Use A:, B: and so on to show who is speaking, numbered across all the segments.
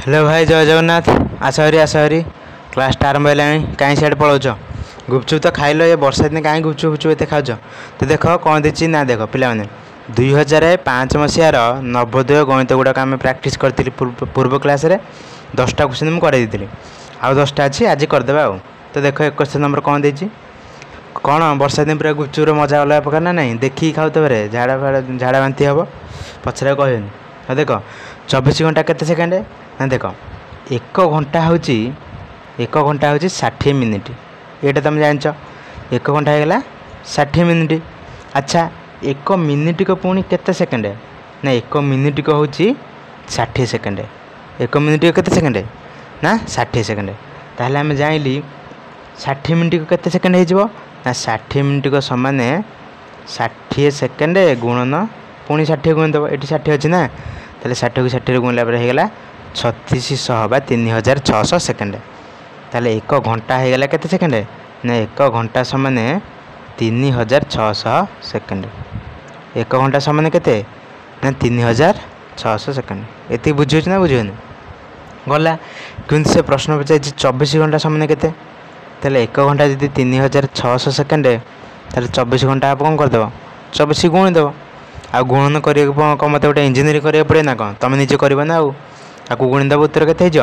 A: Hello भाई जय जगन्नाथ। आस हरी class आरंभ है कहीं सियाड़े पलाउच गुपचुप तो खाइल ये वर्षा दिन कहीं गुपचुप गुपचुप एत खाऊच तो देख कौन देती ना देख पाने 2005 मसीहार नवोदय गणित गुड़ाक आम प्राक्ट करी पूर्व क्लास 10टा क्वेश्चन मुझे कर आउ 10टा अच्छी आज करदे आउ तो देख 21 नंबर कौन देती कौन वर्षा दिन पूरा गुपचुप मजा अलग प्रकार ना नहीं देखिए खाऊ तो झाड़ा बांति हम पचर कहनी हाँ देख 24 घंटा केते सेकेंड ना देख 1 घंटा हूँ 60 मिनिट ये तुम जान 1 घंटा होगा 60 मिनिट। अच्छा 1 मिनिट को पुणी केते सेकेंड ना 1 मिनिट को हूँ 60 सेकेंड 1 मिनिट को केते सेकेंड ना 60 सेकेंड ताहले आम जाइली 60 मिनिट को केते सेकेंड हो ना 60 मिनिट को समान 60 सेकेंड गुणन पुणी 60 गुण देव ये 60 अच्छी ना ताले 60 को 60 गुणला होगा 3600 बा 3600 सेकेंड ताले 1 घंटा होगा केते सेकेंड ना 1 घंटा समान 3600 सेकेंड 1 घंटा समान केते ना 3600 सेकेंड ये बुझे ना बुझेनि गला कि से प्रश्न पचार 24 घंटा समान केते ताले 1 घंटा जब 3600 सेकेंड ताले 24 घंटा आप कौन करदेव 24 गुणी देव आ गुणन कर मत गोटे इंजीनियरिंग करा पड़े ना कौन तुम निजे कर ना आपको गुणी देव उत्तर के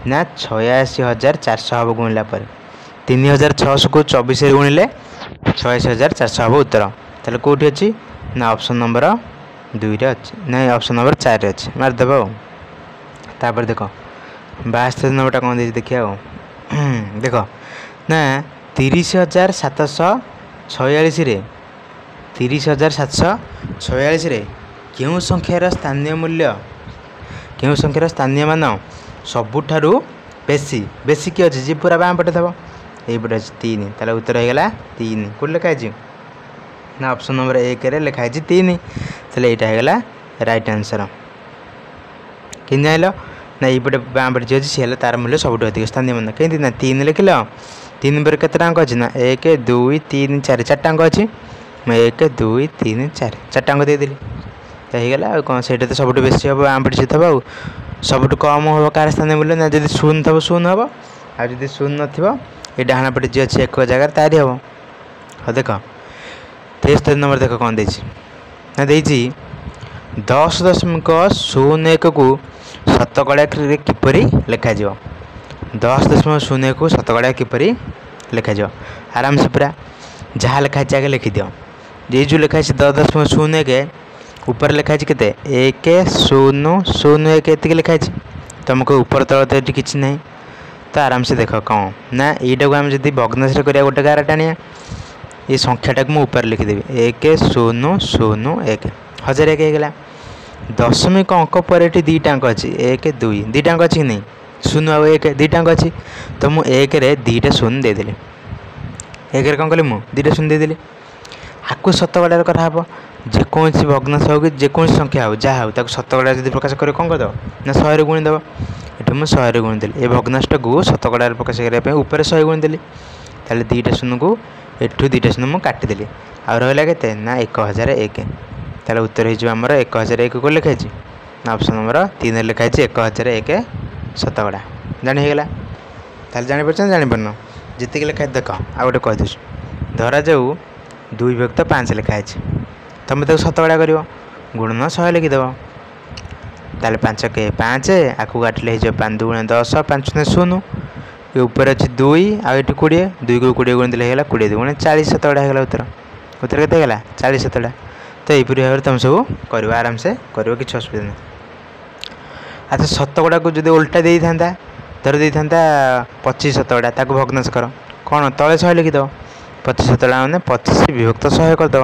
A: ना 86400 हम गुणला 3600 को 24 गुणिले 86400 हम उत्तर ताले कौटी अच्छी ना ऑप्शन नंबर 2 रे अच्छी ना ऑप्शन नंबर 4 रे अच्छी मारदेव तापर देख 72 नंबरटा कौन दे देखिए देख ना 30746 रे 30746 रे क्यों संख्यार स्थानीय मूल्य क्यों संख्यार स्थानीय मान सबुठारु बेसी बेसी किए अच्छे जी पूरा बाम पटे थब ये 3 ताले उत्तर होगा 3 कौट लिखाई ना ऑप्शन नंबर 1 रे लिखाई 3 ताले यहाँ होगा राइट आंसर कि जान ना ये बाम पटे जी अच्छी सी तार मूल्य सब अधिक स्थानीय मान कहीं ना 3 लिखिल 3 पर केते टाँग अच्छी ना 1 2 3 4 4 टाँग अच्छी मैं 1 2 3 4 4 टाँग देदेली तो होगा आ कौन से तो सब बेसी हम आम पटे थब आ सबुठ कम हम कार स्थानीय मूल्य ना जब शून्य थब शून्य हम आदि शून्य न ये डाण पटे जी अच्छे एक जगार तारी हम हाँ देख 73 नंबर देख कौन देती ना देती 10.01 को शतकड़ा किपर लिखा 10.01 को शतकड़ा किपर लिखा आराम से पूरा जहाँ लिखाई आगे लिखिद ये जो लिखाई 10.01 ऊपर लिखाई के 1 0 0 1 ये लिखाई तुमको ऊपर तल तो ये किसी ना तो आराम से देख कौन ना यहाँ को आम जब भग्नांश करा गोटे गार टाणिया ये संख्याटा को ऊपर लिखिदेवी 1 0 0 1 1001 होगा दशमिक अंक पर ये 2 टाँग अच्छी 1 2 2 टाँग अच्छी कि नहीं 0 आ 1 2 टाँग अच्छी तो मुझे 1 रे 2टा शून्य देदेली 1 कौन कली मुझे 2टा शून्य देदेली आपको शतकड़ा कराब जेकोसी भग्नांश हो कि जेकोसी संख्या हो जहाँ हो शतकड़ा जब प्रकाश कर कौन करदेव ना 100 गुणी देव ये मुझे 100 गुणी देली ये भग्नांशटा को शतकड़ा प्रकाश करने ऊपर 100 गुणी देली ताले 2टा शून्य को एठू 2टा शून्य मुझे काटिदेली आ रहा के ना 1001 ताले उत्तर होमर 1001 को लिखाई ना ऑप्शन नंबर 3 लिखाई 1001 शतकड़ा जागला ताले जापर जापार जी लिखाई देख आ गए कहीदे धरा जाऊ 2 विभक्त 5 लिखाई तुम तो शतकड़ा कर गुणन 100 लिखिदेव ताले 5 के 5 आपको काटिले 5 2 10 5 0 ये ऊपर अच्छी 2 आठ 20 2 को 20 गुण दिले 20 2 40 शतकड़ा होगा उत्तर उत्तर के 40 शतकड़ा तो यहीपरी भाव में तुम सब कर आराम से कर कि असुविधा नहीं। अच्छा शतकड़ा को जो उल्टा दे था धर दे था 25 शतकड़ा ताको भग्नांश कर कौन तले 100 लिखिदेव 25 शतकड़ा मैंने 25 विभक्त 100 करदेव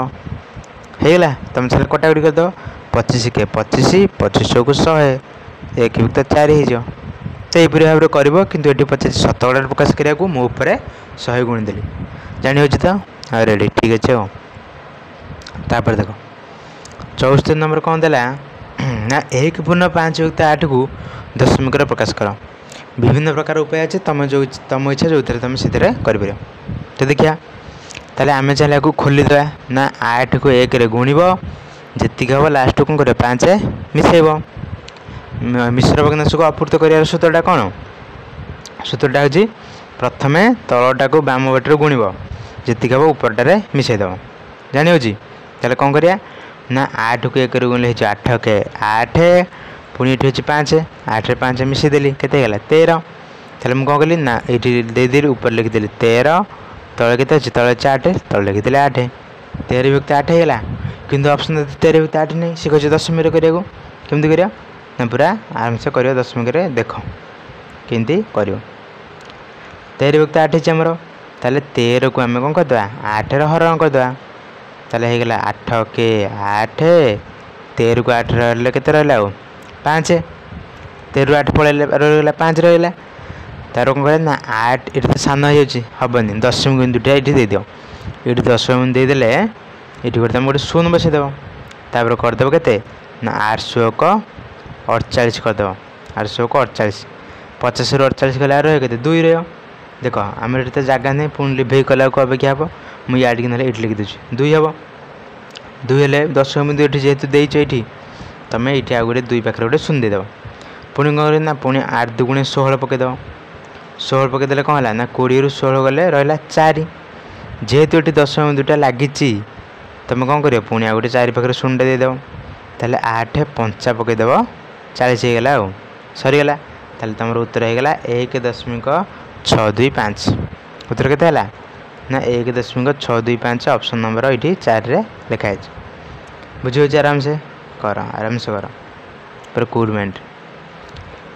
A: होगा तुम से कटाकटी करदेव 25 के 25 2500 को 100 1 विभक्त 4 हो तो यहीपरी भाव में कर कि ये पचार शतकड़ा प्रकाश कराया मुझे 100 गुणी देली जानी हो तो हाँ रेडी ठीक अच्छे हो तापर देख 74 नंबर कौन देला ना 1.5 विभक्त 8 को दशमिक प्रकाश कर विभिन्न प्रकार उपाय अच्छे तुम जो तुम इच्छा जो तुम से कर तो देखिए ताले आम चलिए को खोलीदे ना 8 को 1 रे गुणब जी हम लास्ट कौन कर 5 मिसेब मिश्र भग्नांश को अपूर्त कर सूत्रटा कौन सूत्रटा हूँ प्रथमे तलटा को बाम पटे गुणव जी हम उपरटारे मिसईदेव जानी हो कौन करिया ना 8 को 1 गुणिले 8 के 8 पुणी ये हूँ 5 8 5 मिसईदेली के 13 ताले मुझे कौन कली ना ये देदेली ऊपर लिखिदेली 13 तले के तले 8 तले लिखिदेली 8 13 विभक्त 8 होगा किंतु ऑप्शन 13 विभक्त 8 नहीं सी कहे दशमिक करिया केमती करिया ना पूरा आराम से कर दशमिक देख केमती कर 13 विभक्त 8 है आमर ताले 13 को आम कौन करदे 8 हरण करदे ताले हो गला 8 के 8 13 को 8 रहा के रहा 5 13 8 पड़े रहा 5 रहा तार कौन करें ना 8 ये तो सान होनी दशमिक बिंदुटा ये दे दियो ये दशमिक बिंदु देदेले ये तुम गोटे शून्य बसईदेव तापर करदेव के ना 800 को 48 करदेव 800 को 48 50 रू 48 गला रहे 2 रहा देख आम ये जगह नहीं पुणी लिभे कला को अपेक्षा हम मुझे याडिक ना ये लिखी दूसरी 2 हम 2 हेल्ले दशमिक बिंदु ये जेहतु देच ये तुम ये आ गए 2 पाखे गोटे शून्य देदेव पुणी कौन ना पुणी 8 2 16 पकईदेव 16 पकईदे कौन है ना 20 रू 16 गले रहा 4 जेहेतु ये दशमिक बिंदुटा लगी तुम कौन कर पुणी आ गए 4 पाखे शून्य देदेव ताले 8 5 पकईदेव 40 होगा आ सरीगला ताले तुम उत्तर होगा 1.625 उत्तर के ना 1.625 ऑप्शन नंबर ये 4 रे लिखाई बुझे आराम से कर रिक्रूटमेंट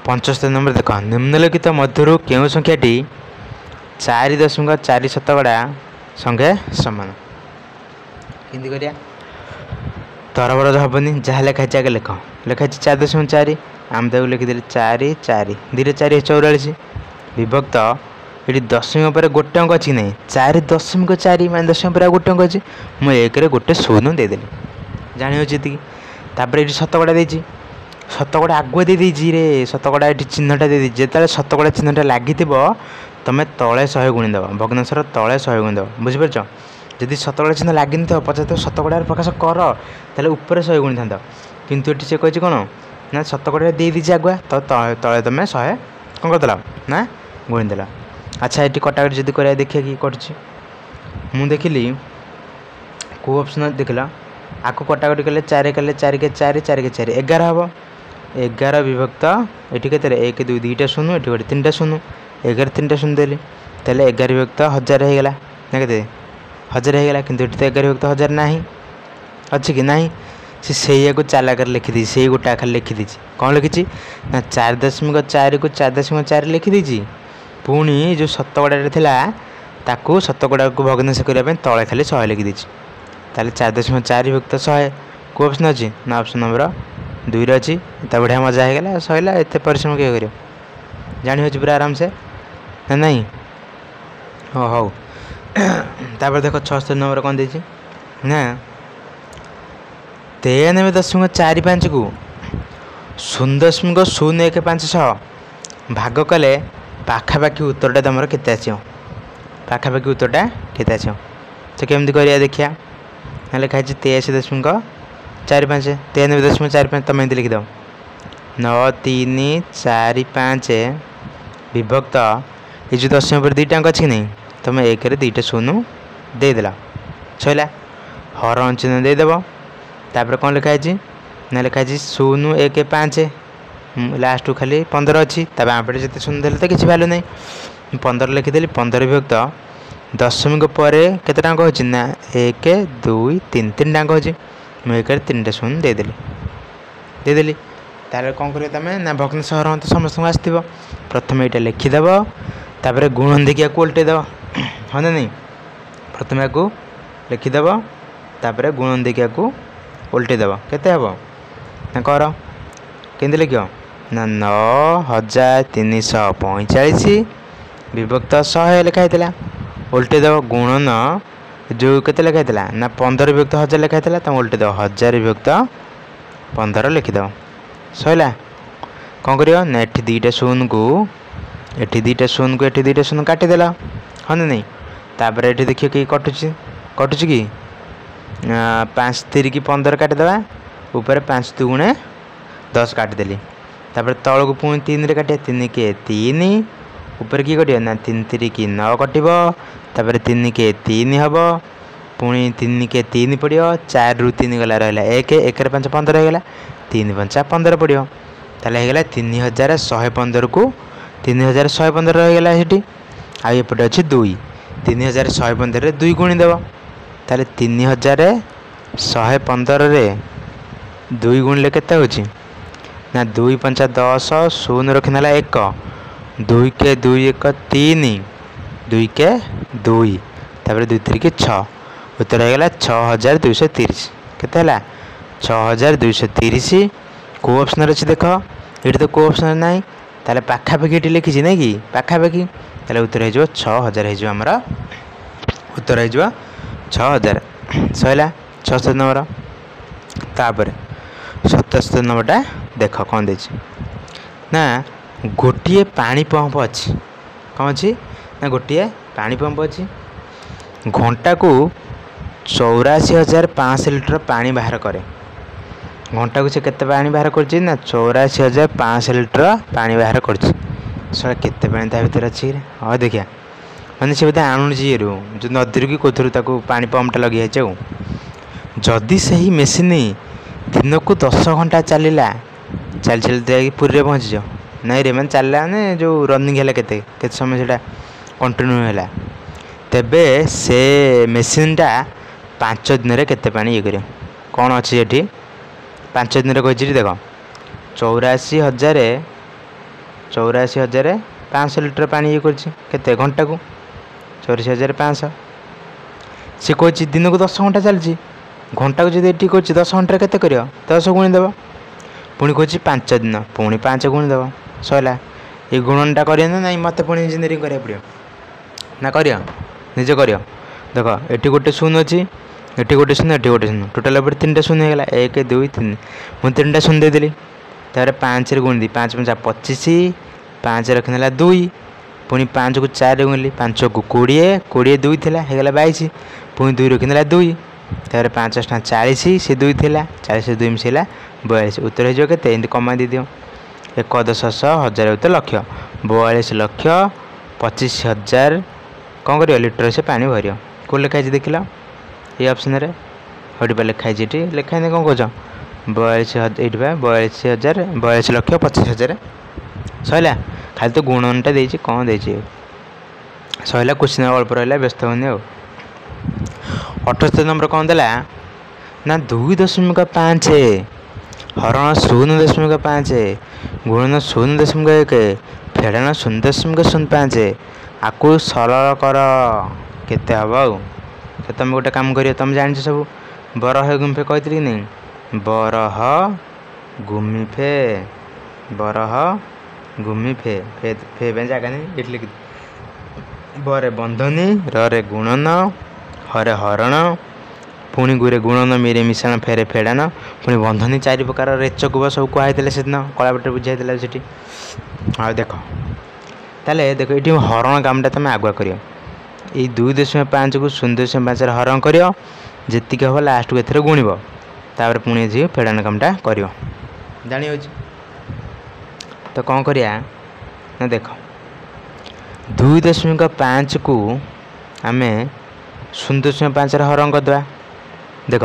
A: 75 नंबर देख निम्नलिखित मध्य क्यों संख्याटी 4.4 शतकड़ा संगे सामान केमती करिया तरबरद हेनी जहाँ लिखाई आगे लिख लिखाई 4.4 आम तक लिखिदेली 4 4 2 4 44 विभक्त ये दशमिक पर गोटे अंक अच्छी नहीं 4.4 मान दशमिक पर गोटे अंक अच्छी मुझे 1 गोटे शून्य देदेली जानी हो तापर ये शतकड़ा देती शतकड़ा आगुआ दे रे शतकड़ा ये चिन्हटा दे जो शतकड़ा चिन्हटा लगी तुम तले 100 गुणीदेव भग्नांशर तले 100 गुणीदेव बुझीपार जदि शतकड़ा चिन्ह लगी नहीं पचार शतकड़ा प्रकाश कर ताले ऊपर 100 गुणी था किंतु ये सी कही कौन ना शतकड़ा दे दीजिए आगुआ तो तले तुम 100 कौन करदेल ना गुणीदेल अच्छा ये कटाकटी जब कर देखिए कि कटुच्छी मुझे देखिली कौ ऑप्शन देख आपको कटाकटी कले 4 कले 4 के 4 4 के 4 11 हम 11 विभक्त ये के 1 2 2टा शून्य ये गोटे 3टा शून्य 11 3टा शून्य देली तेल 11 विभक्त 1000 होगा ना के 1000 होगा किंतु ये 11 विभक्त 1000 ना अच्छी कि ना से को चालाक लिखिदी से गोटे आखिर लिखिदी कौन लिखी ना 4.4 को 4.4 लिखिदी पुणी जो शतकड़ा था शतकड़ा को भग्नांश करने तले खाली 100 लिखिदी ताले 4.4 विभक्त 100 कौ ऑप्शन अच्छी ना ऑप्शन नंबर 2 अच्छी तो बढ़िया मजा होगा सैला एत परिश्रम किए कर जानी हो पूरा आराम से ना नहीं हो हौ तापर देख 76 नंबर कौन देती ना 93.45 को 0.015 भाग कले पाखापाखि उत्तरटा तुम केते आस पाखापाखि उत्तरटा केते आस तो केमती कर देखिया लिखाई 83.45 93.45 तुम एमती लिखिद 9345 विभक्त ये जो दशमिक पर 2टा अंक अच्छी नहीं तुम 1 रे 2टा शून्य देदेल सैला हरण चिन्ह देदेव तापर कौन लिखाई ना लिखाई 0 1 5 लास्ट खाली 15 अच्छी बाँपटे जिते शून्य देले तो किसी भैल्यू नहीं 15 लिखिदेली 15 विभक्त दशमिक पर केते टाँक होची ना 1 2 3 3 टाँक होची मुझे 1 3टा शून्य देदेली तार कौन कर तुम ना भग्नांश हरण तो समस्त आसो प्रथम यहाँ लिखिदेव तापर गुण देखिए उल्टेदेव हाँ ना नहीं प्रथम या लिखिदेव तापर गुण देखिए उल्टेदेव केते हम ना कर केमती लिख ना 9345 विभक्त 100 लिखाई उल्टेदेव गुणन जो केते लिखाई ना 15 विभक्त 1000 लिखाई तुम उल्टेदेव 1000 विभक्त 15 लिखिदेव सैला कौन कर ना ये 2टा शून्य को ये 2टा शून्य को ये 2टा शून्य काटिदेल हाँ ना नहीं तापर ये देखिए कि कटुची कि 5 3 की 15 काटिदेवा ऊपर 5 2 10 काटिदेली तापर तल को पुणी 3 रे काटिया 3 के 3 ऊपर की कटिया ना 3 3 की 9 कटिबो तापर 3 के 3 हबो पुणी 3 के 3 पड़ियो 4 रु 3 गला रहला 1 1 रे 5 15 हो गला 3 5 15 पड़ियो ताले हो गला 3115 को 3115 रह गला सेठी आ एपटे अछि 2 3115 रे 2 गुणी देबो ताले 3115 रे 2 गुणले केते होची ना 2 5 10 0 रखिनाला 1 2 के 2 1 3 2 के 2 तापर 2 3 के 6 उत्तर हो गला 6230 केते हला 6230 को ऑप्शन अछि देखो एठी तो को ऑप्शन नै ताले पाखा पाखी एठी लिखि छी नै कि पाखा पाखी ताले उत्तर हो जो 6000 हो जो हमरा उत्तर हो जो 6000 सैला 66 नंबर तापर 77 नंबरटा देख कौन दे ना गोटे पानी पंप अच्छी कौन अच्छी ना गोटे पानी पंप अच्छी घंटा को 84,500 लिटर पानी बाहर करे घंटा को से केते पानी बाहर कर ना 84,500 लिटर पानी बाहर कर केते पानी ता भीतर अच्छी हाँ देखिया मैंने से बोधे आणुची ये जो नदी की कौथर पानी पंपटा लगे जदि से ही मेसीन दिन को 10 घंटा चलला चल चल पुरी में पहुँच जाओ नहीं रे मैंने चलला ने जो रनिंग है केते समय से कंटिन्यू है तेबे से मेसीनटा 5 दिन में केते पानी ये कर कौन अच्छी ये 5 दिन में कही देख 84,500 लिटर पानी ये कर घंटा को 84,500 सी कह दिन को 10 घंटा चलती घंटा को जब ये कह 10 घंटे केते कर 10 गुणी देव पुणी कह 5 दिन पुणी 5 गुणी देव सैला ये गुणनटा कर ना मत पुणी इंजीनियरिंग करा पड़ो ना कर निजे कर देख ये गोटे शून्य अच्छी ये गोटे शून्य ये गोटे शून्य टोटाल 3टा शून्य होगा 1 2 3 मुझे 3टा शून्य देदेली तार 5 गुणी दी 5 5 25 5 रखिनेला 2 पुणी 5 को 4 गुणिली 5 को 20 20 2 थी होगा 22 पुणी 2 रखिनेला 2 तार 5 40 से 2 थी 40 2 मिसेला 42 उत्तर हो के कमा दी दियो 1 10 1000 उत्तर लक्ष 42 लक्ष 25,000 कौन कर लिटर से पानी भर कौ लिखाई देख लो ये ऑप्शन रे हटी पे लिखाई लिखाई कौन कह 42,000 लक्ष 25,000 सैला खाली तो गुणनटा देती कौन देती सैला क्वेश्चन अल्प रहा व्यस्त होनी 78 नंबर कौन देला ना 2.5 हरण 0.5 गुणन 0.1 फेड़न 0.05 आपको सरल कर केते हम तो तुम गोटे काम कर तुम जान सब बरह गुम्फे कहती कि नहीं बरह गुमिफे बरह गुमिफे फे फे जगह नहीं ये लिख बरे बंधनी रे गुणन हरे हरण पुणी गुरे गुणन मेरे मिश्रण फेरे फेड़ान पुणी बंधनी 4 प्रकार रेचकुब सब कहुई से दिन कलापटे बुझाई से हाँ देख ताले देख ये हरण कामटा तुम आगुआ कर 2.5 को 0.5 हरण कर जी हम लास्ट को ए गुणब तापर पुणी जी फेड़ान कामटा कर जानी हो तो कौन करिया ना देख 2.5 को आम 0.5 हरण करदे देख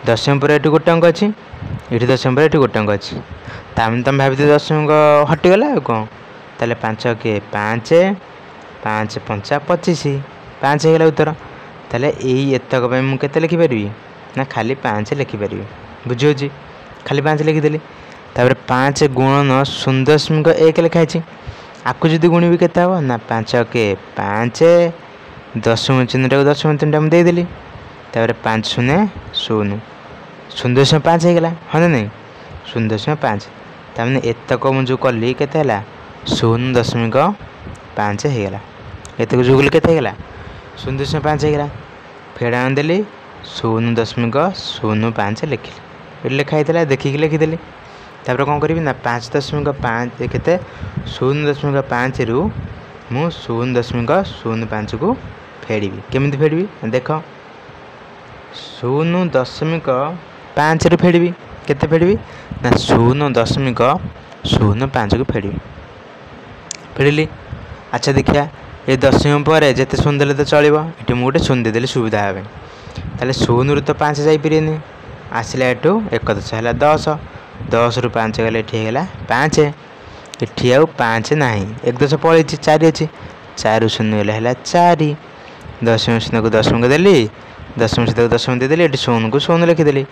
A: 10 पर ये गोटे अंक अच्छी ये 10 पर ये गोटे अंक अच्छी ताम तुम भावी 10 अंक हटिगला कौन ताले 5 के 5 5 5 25 5 होगा उत्तर ताले यही एतक मुझे लिखिपारि ना खाली 5 लिखिपारि बुझे खाली 5 लिखिदेली तापर 5 गुणन 0.1 लिखाई आपको जब गुणी के ना 5 के 5 दशम चिन्ह 10 3टा मुझे देदेली तापर 5 0 0 0.5 होगा हाँ ना नहीं 0.5 तमें एतक मुझे कली के 0.5 होगा एतक जुगल के 0.5 होगा फेड़ान देली 0.05 लिखिली ये लिखाई देखिक लिखिदेली तापर कौन करी ना 5.5 के 0.5 रु मु 0.05 को फेड़ी केमी फेड़ी देख 0.5 रु फेड़ी केते फेड़ी ना 0.05 शून्य 5 को फेड़ फेड़िली। अच्छा देखिए ये दशमी पर जिते शून्य देले तो चलो ये मुझे शून्य देदेली सुविधा हे ताले शून्य तो 5 जापरेनि आसला एटू 1 10 है 10 10 रु 5 गले ये 5 ये आउ 5 ना 1 10 पलि 4 अच्छी 4 शून्य गले 4 दशमी शून्य को दशमी को देली दशमी शून्य को दशमी देदेली ये शून्य को शून्य लिखिदेली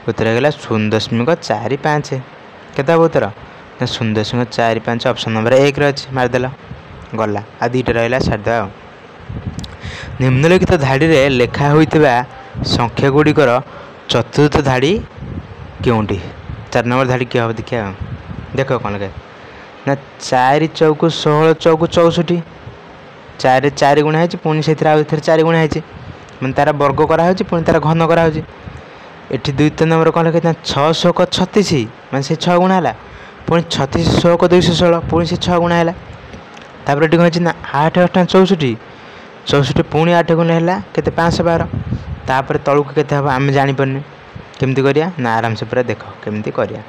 A: उत्तर गला 0.45 केता उत्तर ना 0.45 ऑप्शन नंबर 1 रही मारिदेल गला आ 2टा रहा छाड़द। निम्नलिखित धाड़ी रे लेखा होइतिबा संख्या गुड़िकर चतुर्थ धाड़ी क्योंटी 4 नंबर धाड़ी क्या हम देखिए देख कौन लगे ना 4 चौक 16 चौक 64 4 4 गुणा है पुणी से 4 गुणा है मैं तार वर्ग कराई पुणी तार घन कराई ये 2 नंबर कौन लगे 600 को 36 मैं से 6 गुणा है पुणी 36 100 को 216 पुणी से 6 गुणा है तापर ये कौन ना 8 8 64 64 पुणी 8 गुणा है के 512 तापर तलू के हम आम जापरनी केमती करिया ना आराम से पूरा देख केमती करिया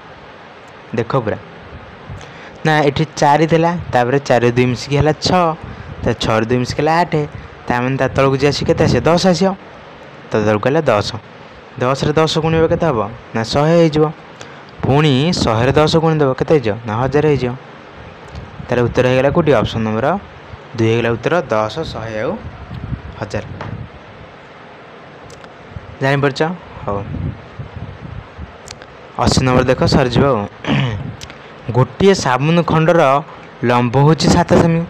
A: देख पूरा ना ये 4 थिला तापर 4 2 मिसिकी है 6 6 2 मिसिकी 8 ताने तलू जी आसी के 10 आस तो तलू है 10 10 रे 10 गुणिब के हम ना 100 हो पुणी 100 रे 10 गुणिदेव के ना 1000 हो तार उत्तर हो गला कौटी ऑप्शन नंबर 2 हो गला उत्तर 10 100 आउ 1000 जापर हाँ 80 नंबर देख सरज गोटे साबुन खंडर लंब हूँ 7 सेमी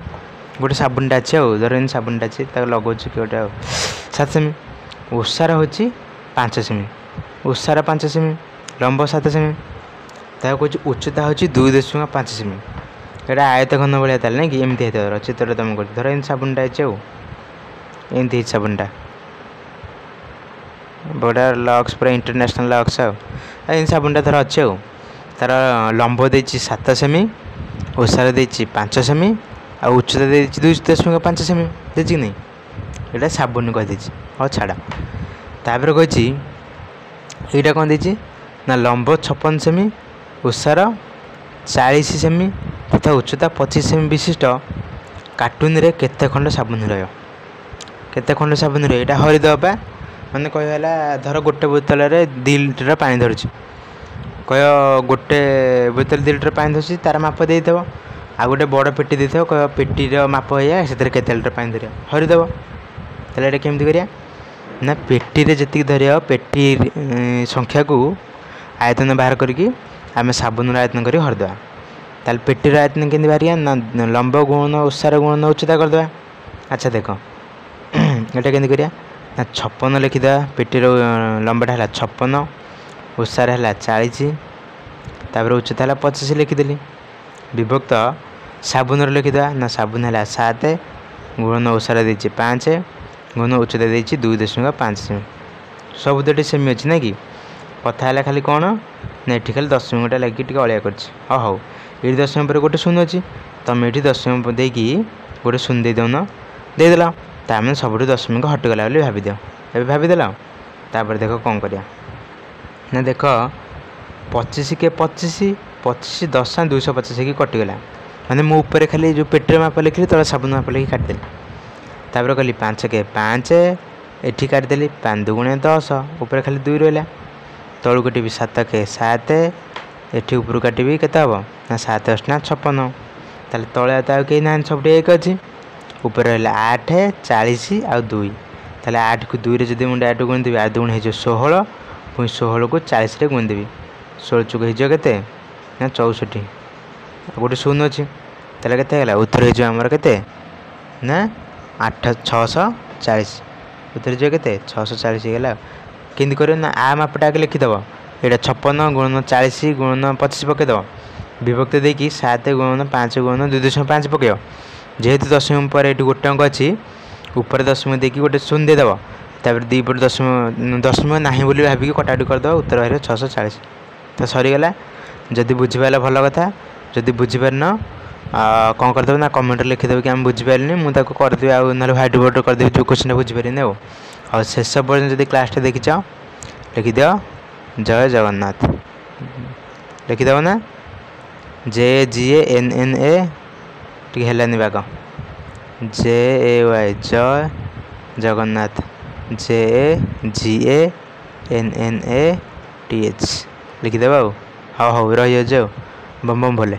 A: गोटे साबुनटा अच्छे धर साबुनटा अच्छे लगौच कि गोटे 7 सेमी ओसार हूँ 5 सेमी ओसार 5 सेमी लंब 7 सेमी कह उच्चता हूँ 2.5 सेमी यहाँ आयत घन भाया ताल ना कि एमती होता चित्र तुम कर धर साबुनटा अच्छे एमती साबुनटा बड़ा लक्स पूरा इंटरनेशनल लक्स आन साबुनटा धर अच्छे तार लंब दे 7 सेमी ओसार दे 5 सेमी आ उच्चता दे 2.5 सेमी देखी नहीं यहाँ साबुन कहीदे हाँ छाड़ तापर कही यहाँ कौन दे ना लंब 56 सेमी ओसार 40 सेमी तथा उच्चता 25 सेमी विशिष्ट कार्टून रे केते खंड साबुन केते खंड साबुन यहाँ हरिदेव मैंने कहला धर गोटे बोतल रे 2 लीटर पानी धरुची कह गोटे बोतल 2 लीटर पानी धरुची तार माप देदेव आ गोटे बड़ पेटी देदेव कह पेटीर माप है से केते लीटर पानी धरिया हरिदेव ताले ये केमती करिया ना पेटी रे जति धरिया पेटी संख्या को आयतन बाहर करके आम साबुन आयतन कर हरिदेवा ताल पेटीर आयतन केमती बाहरिया ना लंब गुणन ओसार गुणन उच्चता करदे। अच्छा देख ये केमती करिया ना 56 लिखिदे पेटीर लंबाटा है 56 ओसार है 40 तापर उच्चता है 25 लिखिदेली विभक्त साबुन लिखिदे ना साबुन है 7 गुणन ओसार दे 5 गुण उच्चता दे 2.5 सेमी सब दुटी सेमी अच्छी ना कि कथा है खाली कौन ना ये खाली दशमी लगे टे अलिया कर हौ ये दशमी पर गोटे शून्य अच्छी तुम ये दशमी देकी गोटे शून्य दे दौन देदेल तामें सब दशमी को हटिगला भाविद ए भाविदेल तापर देख कौन करिया ना देख 25 के 25 25 10 250 की कटिगला मैंने मो ऊपर खाली जो पेटर माप लिखी तला साबुन माप लिखी काटिदेली तापर कहली 5 के 5 एठी काटिदेली 5 2 गुणे 10 ऊपर खाली 2 रहा तलू काटी 7 के 7 एठी ऊपर काटी के हम ना 7 8 ना 56 ताले तले तो कहीं ना सब 1 अच्छी ऊपर रहा 8 40 आ 2 ताले 8 को 2 रे जब मुझे 8 गुण देवी 8 गुण हो 16 पुणी 16 को 40 रे गुण देवी 16 चुक होते ना 64 गोटे शून्य अच्छी ताले के उत्तर होमर के ना 8 640 उत्तर के 640 होगा केमती कर ना आ मापटा आगे लिखिदेव यहाँ 56 गुणन 40 गुणन 25 पकईदेव विभक्त देखिए 7 गुणन 5 गुणन 2.5 पकड़ जेहेतु दशमी पर ये गोटे अंक अच्छी ऊपर दशमी देखिए गोटे शून्य देदेव तापर 2 पट दशमी ना बोली भाविक कटाकटी करदेव उत्तर बाहर 640 तो सरीगला जदि बुझीपार भल कथा जदि बुझीपारन कौन करदेव ना कमेंट लिखिदेव कि आम बुझीपारे मुझे करदेवी आ ना ह्वाइट बोर्ड करदेवी जो क्वेश्चन बुझीपारे आ शेष पर्यटन जब क्लास देखीच लिखिद जय जगन्नाथ लिखिदेव ना JGANNA टी हेलानी बाग JAY जय जगन्नाथ JGANNATH लिखिदेव हाँ हाँ रही बम बम भोले।